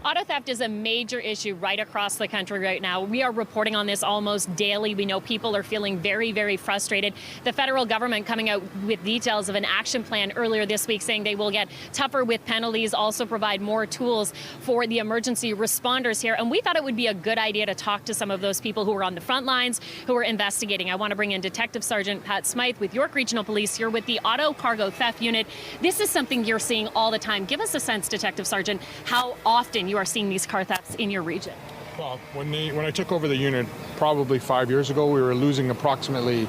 Auto theft is a major issue right across the country right now. We are reporting on this almost daily. We know people are feeling very, very frustrated. The federal government coming out with details of an action plan earlier this week saying they will get tougher with penalties, also provide more tools for the emergency responders here. And we thought it would be a good idea to talk to some of those people who are on the front lines, who are investigating. I want to bring in Detective Sergeant Pat Smythe with York Regional Police here with the Auto Cargo Theft Unit. This is something you're seeing all the time. Give us a sense, Detective Sergeant, how often you are seeing these car thefts in your region. Well, when I took over the unit probably 5 years ago, we were losing approximately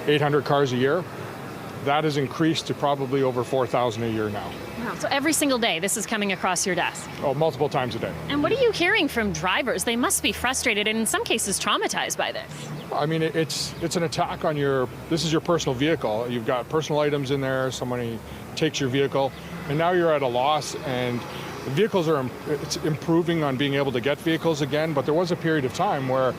800 cars a year. That has increased to probably over 4,000 a year now. Wow. So every single day this is coming across your desk? Oh, multiple times a day. And what are you hearing from drivers? They must be frustrated and in some cases traumatized by this. I mean, it's an attack on this is your personal vehicle. You've got personal items in there, somebody takes your vehicle, and now you're at a loss, and vehicles it's improving on being able to get vehicles again, but there was a period of time where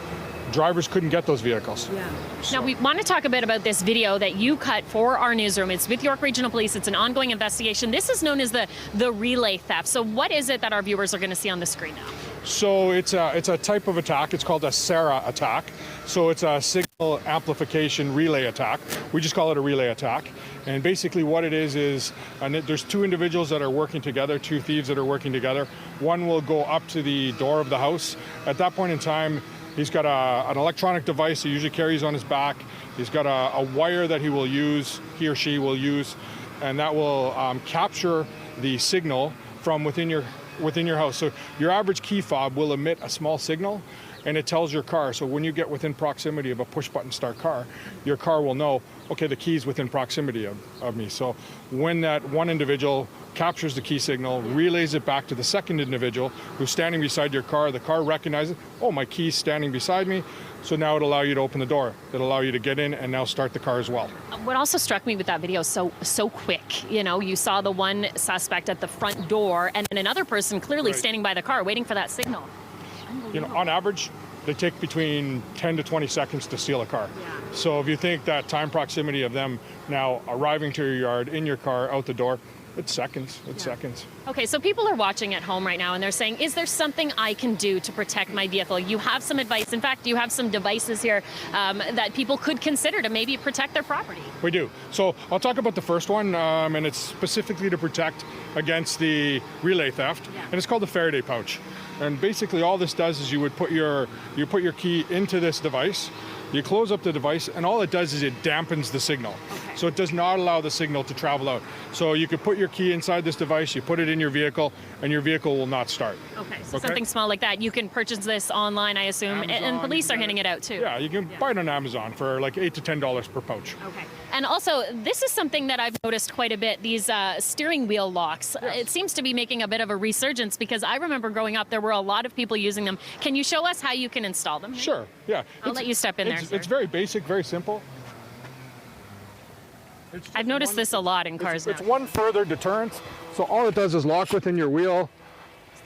drivers couldn't get those vehicles. Yeah. So. Now, we want to talk a bit about this video that you cut for our newsroom. It's with York Regional Police. It's an ongoing investigation. This is known as the relay theft. So what is it that our viewers are going to see on the screen now? So it's a type of attack. It's called a SARA attack. So it's a signal amplification relay attack. We just call it a relay attack. And basically what it is there's two individuals that are working together, two thieves that are working together. One will go up to the door of the house. At that point in time, he's got an electronic device he usually carries on his back. He's got a wire that he or she will use, and that will capture the signal from within your house. So your average key fob will emit a small signal, and it tells your car. So when you get within proximity of a push-button start car, your car will know, okay, the key's within proximity of me. So when that one individual captures the key signal, relays it back to the second individual who's standing beside your car, the car recognizes, oh, my key's standing beside me. So now it'll allow you to open the door. It'll allow you to get in and now start the car as well. What also struck me with that video so quick, you saw the one suspect at the front door and then another person clearly standing by the car waiting for that signal. On average, they take between 10 to 20 seconds to steal a car. Yeah. So if you think that time proximity of them now arriving to your yard, in your car, out the door, it's seconds. Seconds. Okay, so people are watching at home right now and they're saying, is there something I can do to protect my vehicle? You have some advice. In fact, you have some devices here that people could consider to maybe protect their property. We do. So I'll talk about the first one, and it's specifically to protect against the relay theft, and it's called the Faraday pouch. And basically all this does is you put your key into this device, you close up the device, and all it does is it dampens the signal. Okay. So it does not allow the signal to travel out. So you could put your key inside this device, you put it in your vehicle, and your vehicle will not start. Okay, so something small like that. You can purchase this online, I assume, Amazon, and police are handing it out too. Yeah, you can buy it on Amazon for like $8 to $10 per pouch. Okay. And also, this is something that I've noticed quite a bit, these steering wheel locks. Yes. It seems to be making a bit of a resurgence because I remember growing up, there were a lot of people using them. Can you show us how you can install them? Sure, yeah. I'll let you step in there, sir. It's very basic, very simple. I've noticed this a lot in cars now. It's one further deterrent. So all it does is lock within your wheel.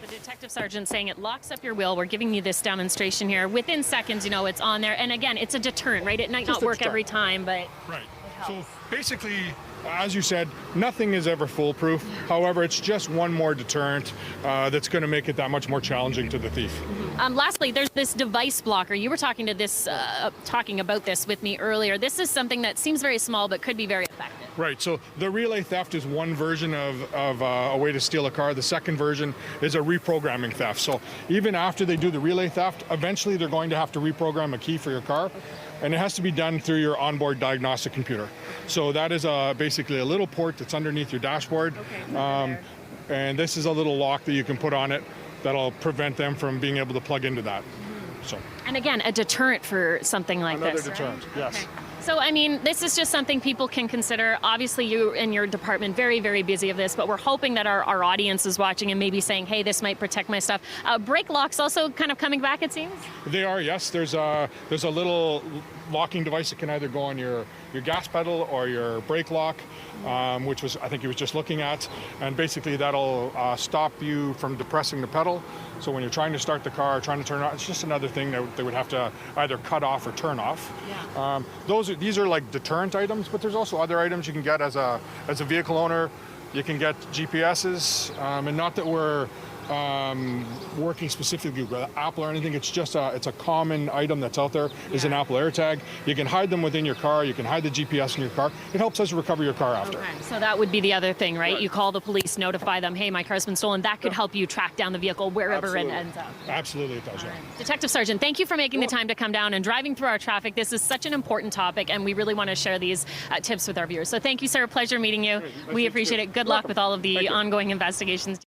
The detective sergeant saying it locks up your wheel. We're giving you this demonstration here. Within seconds, it's on there. And again, it's a deterrent, right? It might not work every time, but right. So basically, as you said, nothing is ever foolproof. However, it's just one more deterrent that's going to make it that much more challenging to the thief. Mm-hmm. Lastly, there's this device blocker. You were talking about this with me earlier. This is something that seems very small but could be very effective. Right. So the relay theft is one version of a way to steal a car. The second version is a reprogramming theft. So even after they do the relay theft, eventually they're going to have to reprogram a key for your car. Okay. And it has to be done through your onboard diagnostic computer. So that is basically a little port that's underneath your dashboard. Okay, and this is a little lock that you can put on it that'll prevent them from being able to plug into that. So. And again, a deterrent for something like this. Another deterrent, right? Yes. Okay. So, I mean, this is just something people can consider. Obviously, you and your department very, very busy of this, but we're hoping that our audience is watching and maybe saying, hey, this might protect my stuff. Brake locks also kind of coming back, it seems? They are, yes. There's a little locking device that can either go on your gas pedal or your brake lock, which I think he was just looking at. And basically, that'll stop you from depressing the pedal. So when you're trying to start the car, trying to turn it on, it's just another thing that they would have to either cut off or turn off. Yeah. These are like deterrent items, but there's also other items you can get as a vehicle owner. You can get GPSs, and not that we're working specifically with Apple or anything. It's just it's a common item that's out there is an Apple AirTag. You can hide them within your car. You can hide the GPS in your car. It helps us recover your car after. Okay. So that would be the other thing, right? You call the police, notify them, hey, my car's been stolen. That could help you track down the vehicle wherever it ends up. Absolutely, it does. Detective Sergeant, thank you for making the time to come down and driving through our traffic. This is such an important topic, and we really want to share these tips with our viewers. So thank you, sir. Pleasure meeting you. We appreciate it. Good luck with all of the ongoing investigations.